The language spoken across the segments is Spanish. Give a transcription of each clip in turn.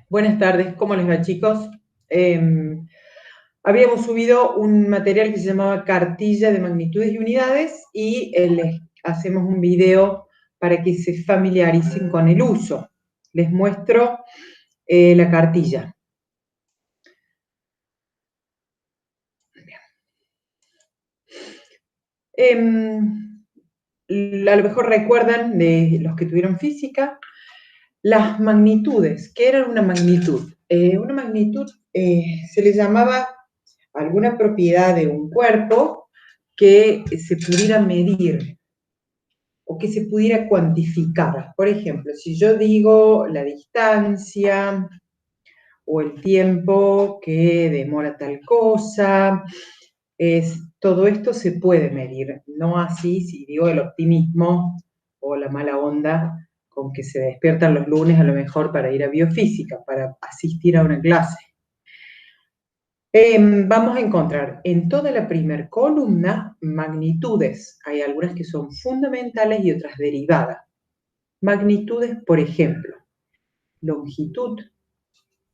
Buenas tardes, ¿cómo les va, chicos? Habíamos subido un material que se llamaba Cartilla de Magnitudes y Unidades y les hacemos un video para que se familiaricen con el uso. Les muestro la cartilla. A lo mejor recuerdan, de los que tuvieron física, las magnitudes. ¿Qué era una magnitud? Una magnitud se le llamaba alguna propiedad de un cuerpo que se pudiera medir o que se pudiera cuantificar. Por ejemplo, si yo digo la distancia o el tiempo que demora tal cosa, todo esto se puede medir, no así si digo el optimismo o la mala onda con que se despiertan los lunes a lo mejor para ir a biofísica, para asistir a una clase. Vamos a encontrar en toda la primera columna magnitudes. Hay algunas que son fundamentales y otras derivadas. Magnitudes, por ejemplo, longitud,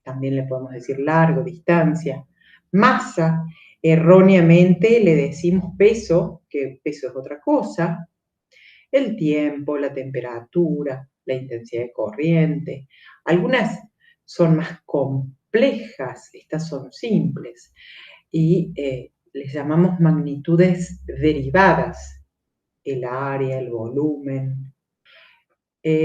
también le podemos decir largo, distancia. Masa, erróneamente le decimos peso, que peso es otra cosa. El tiempo, la temperatura, la intensidad de corriente. Algunas son más complejas, estas son simples. Y les llamamos magnitudes derivadas, el área, el volumen.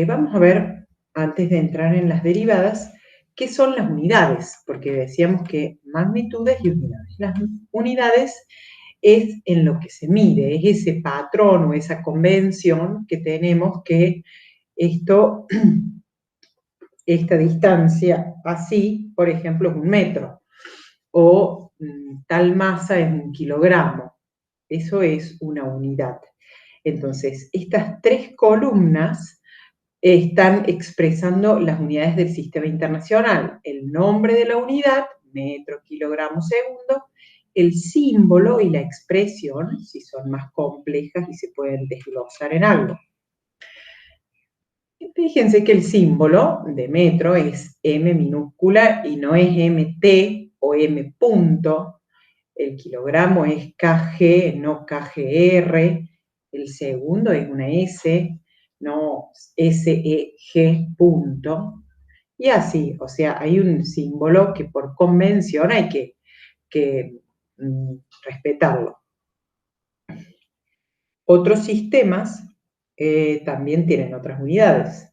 Vamos a ver, antes de entrar en las derivadas, qué son las unidades, porque decíamos que magnitudes y unidades. Las unidades es en lo que se mide, es ese patrón o esa convención que tenemos que esta distancia así, por ejemplo, es 1 metro, o tal masa es 1 kilogramo. Eso es una unidad. Entonces, estas 3 columnas están expresando las unidades del sistema internacional. El nombre de la unidad, metro, kilogramo, segundo, el símbolo y la expresión, si son más complejas y se pueden desglosar en algo. Fíjense que el símbolo de metro es M minúscula y no es MT o M punto. El kilogramo es KG, no KGR. El segundo es una S, no SEG punto. Y así, o sea, hay un símbolo que por convención hay que respetarlo. Otros sistemas también tienen otras unidades.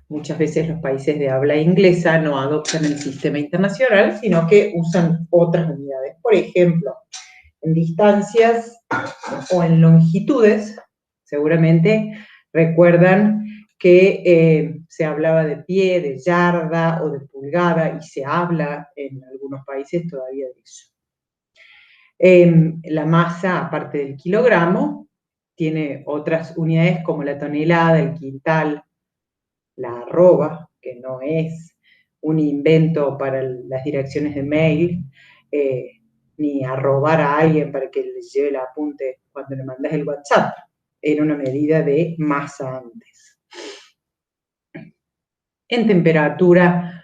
Muchas veces los países de habla inglesa no adoptan el sistema internacional, sino que usan otras unidades. Por ejemplo, en distancias o en longitudes, seguramente recuerdan que se hablaba de pie, de yarda o de pulgada, y se habla en algunos países todavía de eso. La masa, aparte del kilogramo, tiene otras unidades como la tonelada, el quintal, la arroba, que no es un invento para las direcciones de mail, ni arrobar a alguien para que les lleve el apunte cuando le mandas el WhatsApp. Era una medida de masa antes. En temperatura,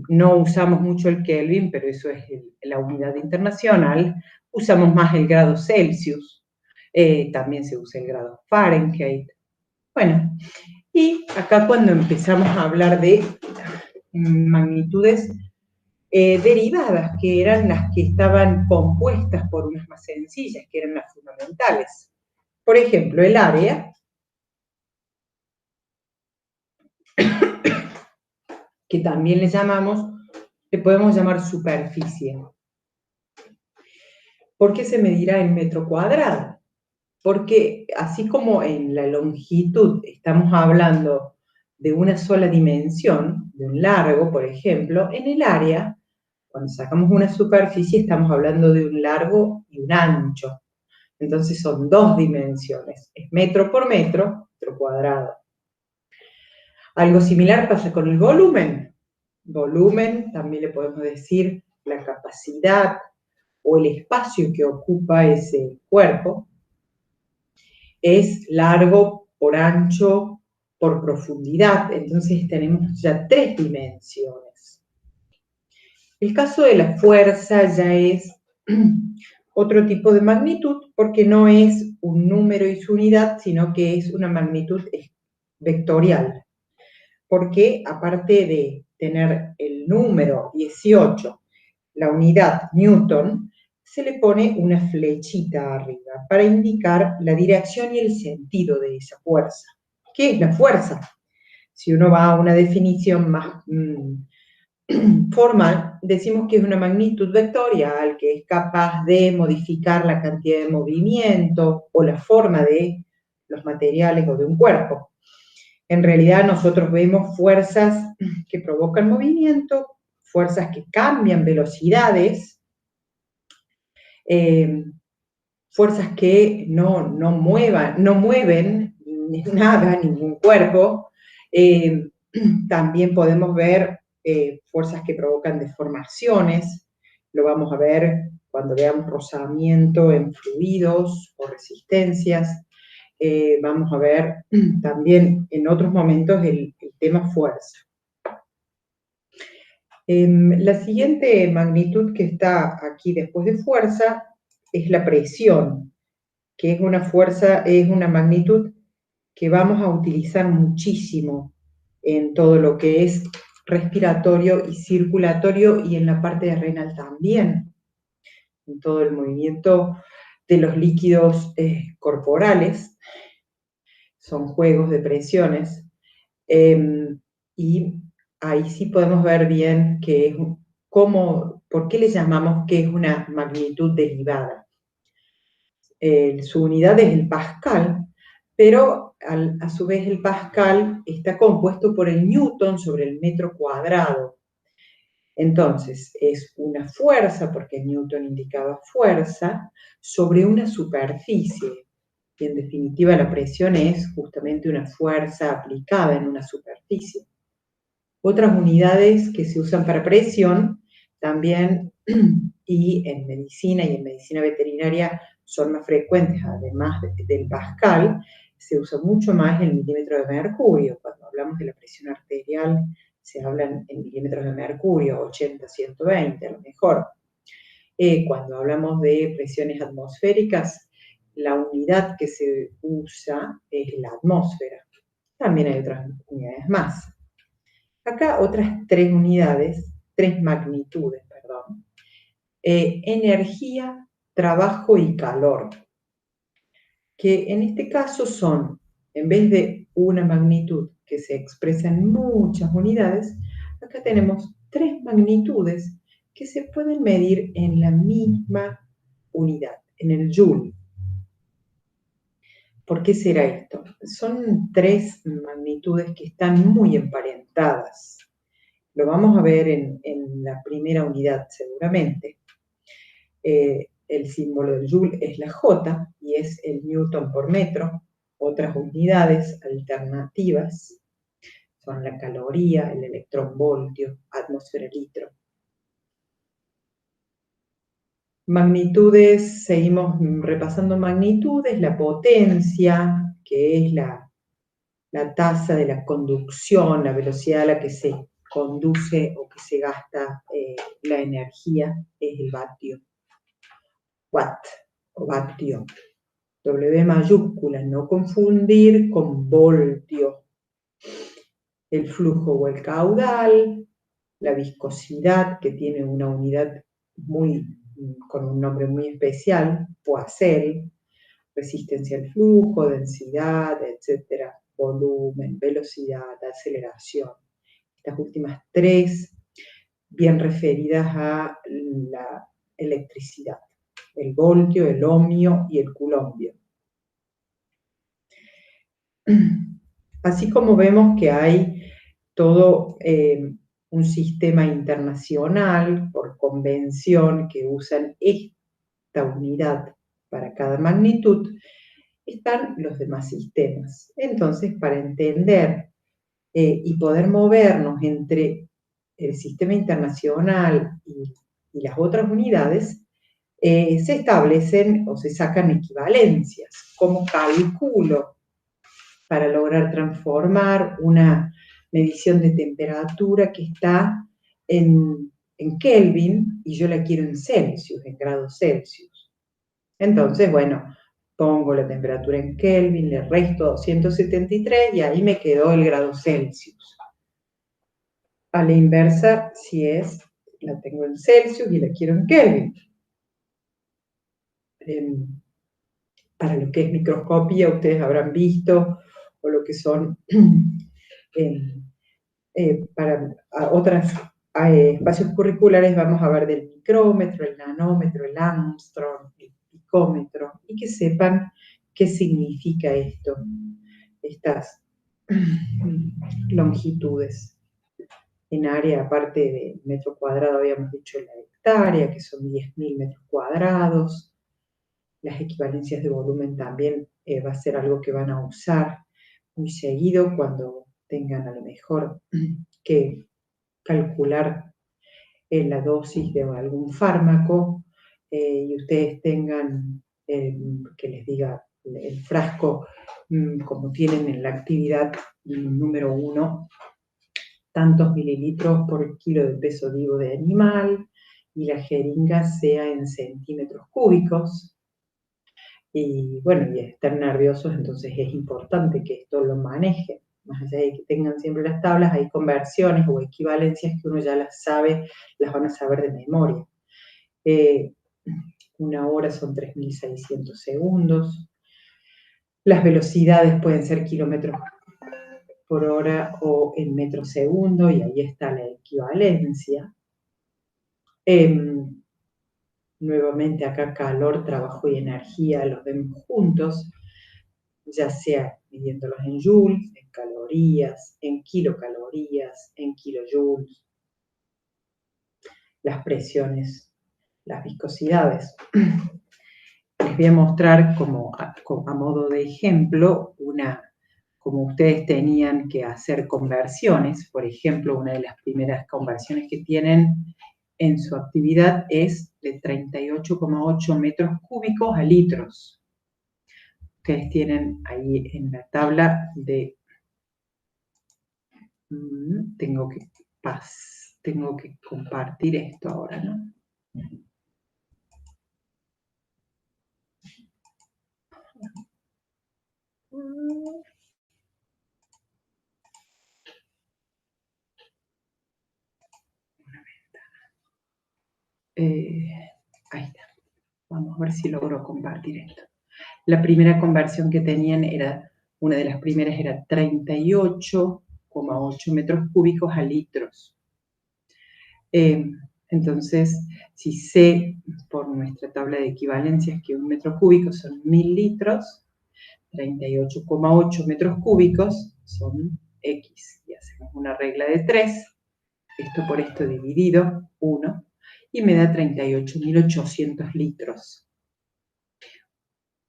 no usamos mucho el Kelvin, pero eso es la unidad internacional. Usamos más el grado Celsius. También se usa el grado Fahrenheit. Bueno, y acá cuando empezamos a hablar de magnitudes derivadas, que eran las que estaban compuestas por unas más sencillas, que eran las fundamentales. Por ejemplo, el área, que también le podemos llamar superficie. ¿Por qué se medirá en metro cuadrado? Porque así como en la longitud estamos hablando de una sola dimensión, de un largo, por ejemplo, en el área, cuando sacamos una superficie, estamos hablando de un largo y un ancho. Entonces son 2 dimensiones, es metro por metro cuadrado. Algo similar pasa con el volumen. Volumen, también le podemos decir la capacidad o el espacio que ocupa ese cuerpo. Es largo por ancho por profundidad, entonces tenemos ya 3 dimensiones. El caso de la fuerza ya es otro tipo de magnitud porque no es un número y su unidad, sino que es una magnitud vectorial. Porque aparte de tener el número 18, la unidad Newton, se le pone una flechita arriba para indicar la dirección y el sentido de esa fuerza. ¿Qué es la fuerza? Si uno va a una definición más formal, decimos que es una magnitud vectorial que es capaz de modificar la cantidad de movimiento o la forma de los materiales o de un cuerpo. En realidad nosotros vemos fuerzas que provocan movimiento, fuerzas que cambian velocidades, fuerzas que no mueven nada, ningún cuerpo. También podemos ver fuerzas que provocan deformaciones. Lo vamos a ver cuando veamos rozamiento en fluidos o resistencias. Vamos a ver también en otros momentos el tema fuerza. La siguiente magnitud que está aquí después de fuerza es la presión, que es una fuerza, es una magnitud que vamos a utilizar muchísimo en todo lo que es respiratorio y circulatorio y en la parte de renal también, en todo el movimiento de los líquidos corporales. Son juegos de presiones, y ahí sí podemos ver bien que es por qué le llamamos que es una magnitud derivada. Su unidad es el pascal, pero a su vez el pascal está compuesto por el newton sobre el metro cuadrado. Entonces, es una fuerza, porque newton indicaba fuerza, sobre una superficie. Y en definitiva la presión es justamente una fuerza aplicada en una superficie. Otras unidades que se usan para presión también y en medicina veterinaria son más frecuentes, además del pascal, se usa mucho más el milímetro de mercurio. Cuando hablamos de la presión arterial se hablan en milímetros de mercurio, 80, 120 a lo mejor. Cuando hablamos de presiones atmosféricas, la unidad que se usa es la atmósfera. También hay otras unidades más. Acá otras 3 unidades, 3 magnitudes, perdón. Energía, trabajo y calor. Que en este caso son, en vez de una magnitud que se expresa en muchas unidades, acá tenemos 3 magnitudes que se pueden medir en la misma unidad, en el joule. ¿Por qué será esto? Son 3 magnitudes que están muy emparentadas. Lo vamos a ver en la primera unidad seguramente. El símbolo del joule es la J y es el newton por metro. Otras unidades alternativas son la caloría, el electronvoltio, atmósfera litro. Magnitudes, seguimos repasando magnitudes, la potencia, que es la tasa de la conducción, la velocidad a la que se conduce o que se gasta la energía, es el vatio. Watt o vatio. W mayúscula, no confundir con voltio. El flujo o el caudal, la viscosidad, que tiene una unidad con un nombre muy especial, Poiseuille, resistencia al flujo, densidad, etc., volumen, velocidad, aceleración. Estas últimas 3 bien referidas a la electricidad, el voltio, el ohmio y el culombio. Así como vemos que hay todo un sistema internacional por convención que usan esta unidad para cada magnitud, están los demás sistemas. Entonces, para entender y poder movernos entre el sistema internacional y las otras unidades, se establecen o se sacan equivalencias. ¿Cómo calculo para lograr transformar una medición de temperatura que está en Kelvin y yo la quiero en Celsius, en grados Celsius. Entonces, bueno, pongo la temperatura en Kelvin, le resto 273 y ahí me quedó el grado Celsius. A la inversa, si la tengo en Celsius y la quiero en Kelvin. Para lo que es microscopía, ustedes habrán visto, o lo que son para otros espacios curriculares, vamos a ver del micrómetro, el nanómetro, el Armstrong, el picómetro, y que sepan qué significa esto, estas longitudes. En área, aparte de metro cuadrado, habíamos dicho la hectárea, que son 10.000 metros cuadrados. Las equivalencias de volumen también va a ser algo que van a usar muy seguido cuando tengan a lo mejor que calcular la dosis de algún fármaco y ustedes tengan que les diga el frasco como tienen en la actividad número 1, tantos mililitros por kilo de peso vivo de animal y la jeringa sea en centímetros cúbicos. Y bueno, y estar nerviosos, entonces es importante que esto lo manejen. Más allá de que tengan siempre las tablas, hay conversiones o equivalencias que uno ya las sabe, las van a saber de memoria. Una hora son 3.600 segundos. Las velocidades pueden ser kilómetros por hora o en metros segundo, y ahí está la equivalencia. Nuevamente acá calor, trabajo y energía los vemos juntos, ya sea midiéndolos en joules, en calorías, en kilocalorías, en kilojoules, las presiones, las viscosidades. Les voy a mostrar como a modo de ejemplo como ustedes tenían que hacer conversiones. Por ejemplo, una de las primeras conversiones que tienen en su actividad es de 38,8 metros cúbicos a litros. Ustedes tienen ahí en la tabla de... Tengo que compartir esto ahora, ¿no? Ahí está. Vamos a ver si logro compartir esto. La primera conversión que tenían una de las primeras era 38,8 metros cúbicos a litros. Entonces, si sé por nuestra tabla de equivalencias que un metro cúbico son 1.000 litros, 38,8 metros cúbicos son X. Y hacemos una regla de 3, esto por esto dividido, 1, y me da 38.800 litros.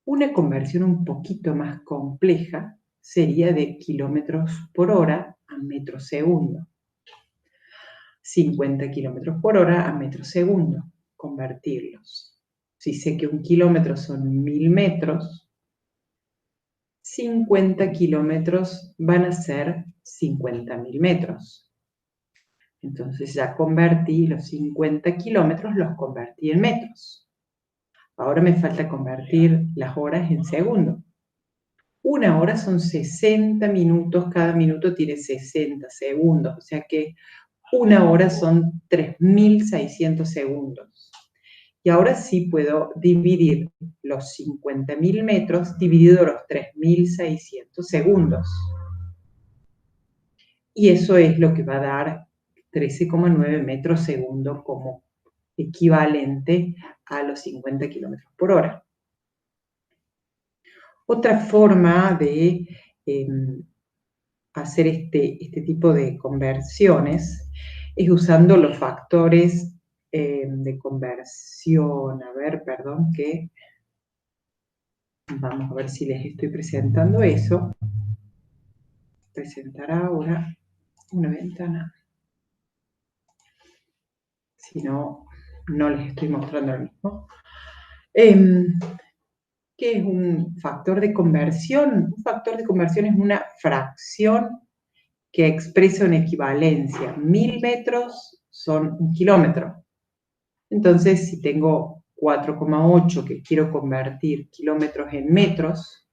Una conversión un poquito más compleja sería de kilómetros por hora a metros segundo. 50 kilómetros por hora a metros segundo, convertirlos. Si sé que un kilómetro son 1.000 metros, 50 kilómetros van a ser 50.000 metros. Entonces ya convertí los 50 kilómetros, los convertí en metros. Ahora me falta convertir las horas en segundos. Una hora son 60 minutos, cada minuto tiene 60 segundos, o sea que una hora son 3.600 segundos. Y ahora sí puedo dividir los 50.000 metros dividido los 3.600 segundos. Y eso es lo que va a dar 13,9 metros segundo como equivalente a los 50 kilómetros por hora. Otra forma de hacer este tipo de conversiones es usando los factores de conversión. A ver, perdón, que vamos a ver si les estoy presentando eso. Presentar ahora una ventana. Si no, no les estoy mostrando lo mismo. ¿Qué es un factor de conversión? Un factor de conversión es una fracción que expresa una equivalencia. 1000 metros son 1 kilómetro. Entonces, si tengo 4,8 que quiero convertir kilómetros en metros,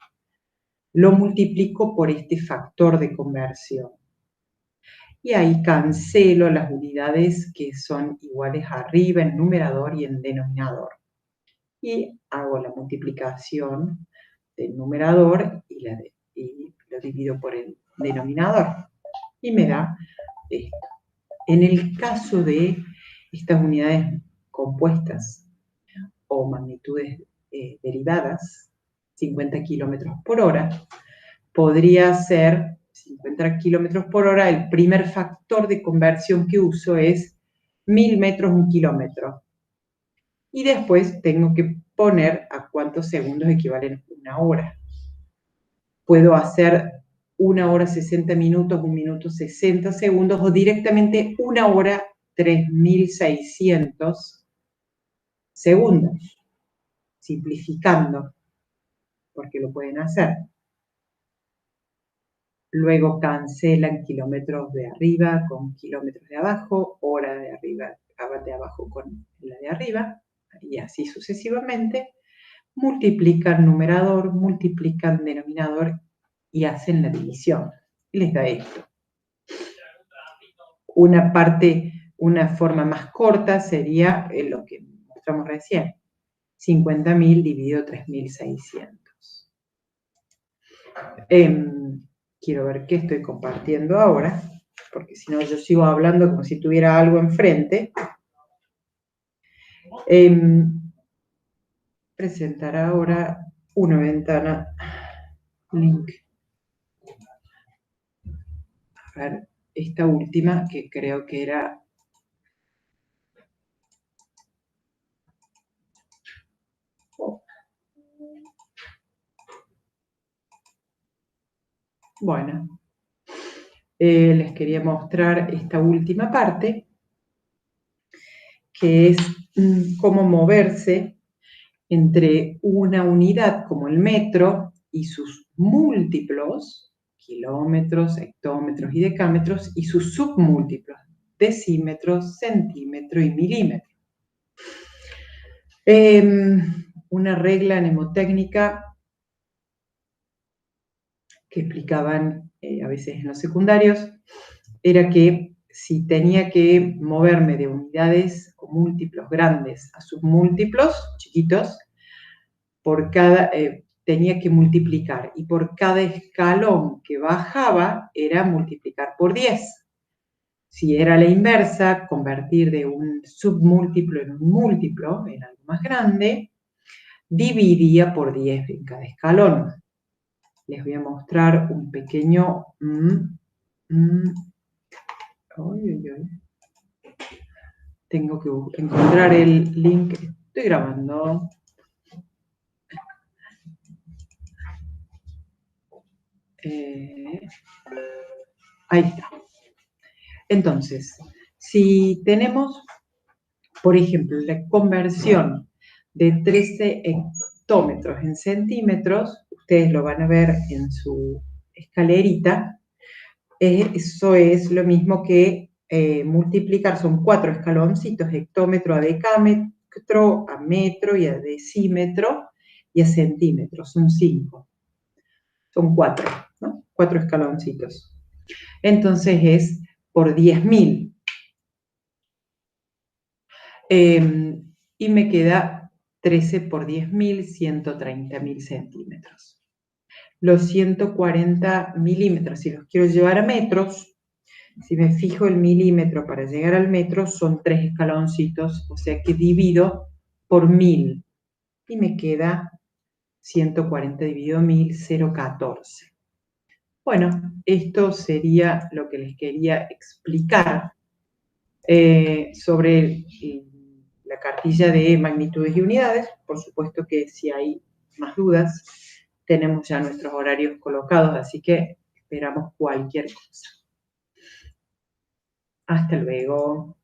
lo multiplico por este factor de conversión. Y ahí cancelo las unidades que son iguales arriba en numerador y en denominador. Y hago la multiplicación del numerador y lo divido por el denominador. Y me da esto. En el caso de estas unidades compuestas o magnitudes derivadas, 50 kilómetros por hora, podría ser 50 kilómetros por hora. El primer factor de conversión que uso es 1000 metros 1 kilómetro. Y después tengo que poner a cuántos segundos equivalen 1 hora. Puedo hacer 1 hora 60 minutos, 1 minuto 60 segundos, o directamente 1 hora 3600 segundos, simplificando, porque lo pueden hacer. Luego cancelan kilómetros de arriba con kilómetros de abajo, hora de arriba, de abajo con la de arriba, y así sucesivamente. Multiplican numerador, multiplican denominador y hacen la división. Y les da esto. Una forma más corta sería lo que mostramos recién. 50.000 dividido 3.600. Quiero ver qué estoy compartiendo ahora, porque si no yo sigo hablando como si tuviera algo enfrente. Presentar ahora una ventana link. A ver, esta última que creo que era... Bueno, les quería mostrar esta última parte, que es cómo moverse entre una unidad como el metro y sus múltiplos, kilómetros, hectómetros y decámetros, y sus submúltiplos, decímetros, centímetro y milímetro. Una regla mnemotécnica que explicaban a veces en los secundarios era que si tenía que moverme de unidades o múltiplos grandes a submúltiplos chiquitos, tenía que multiplicar, y por cada escalón que bajaba era multiplicar por 10. Si era la inversa, convertir de un submúltiplo en un múltiplo, en algo más grande, dividía por 10 en cada escalón. Les voy a mostrar un pequeño... Tengo que encontrar el link. Estoy grabando. Ahí está. Entonces, si tenemos, por ejemplo, la conversión de 13 hectómetros en centímetros, ustedes lo van a ver en su escalerita, eso es lo mismo que multiplicar, son 4 escaloncitos, hectómetro a decámetro, a metro y a decímetro y a centímetro, son 5. Son 4, ¿no? 4 escaloncitos. Entonces es por 10.000. Y me queda 13 por 10.000, 130.000 centímetros. Los 140 milímetros, si los quiero llevar a metros, si me fijo el milímetro para llegar al metro, son 3 escaloncitos, o sea que divido por 1000. Y me queda 140 dividido 1000, 0,14. Bueno, esto sería lo que les quería explicar sobre la cartilla de magnitudes y unidades. Por supuesto que si hay más dudas, tenemos ya nuestros horarios colocados, así que esperamos cualquier cosa. Hasta luego.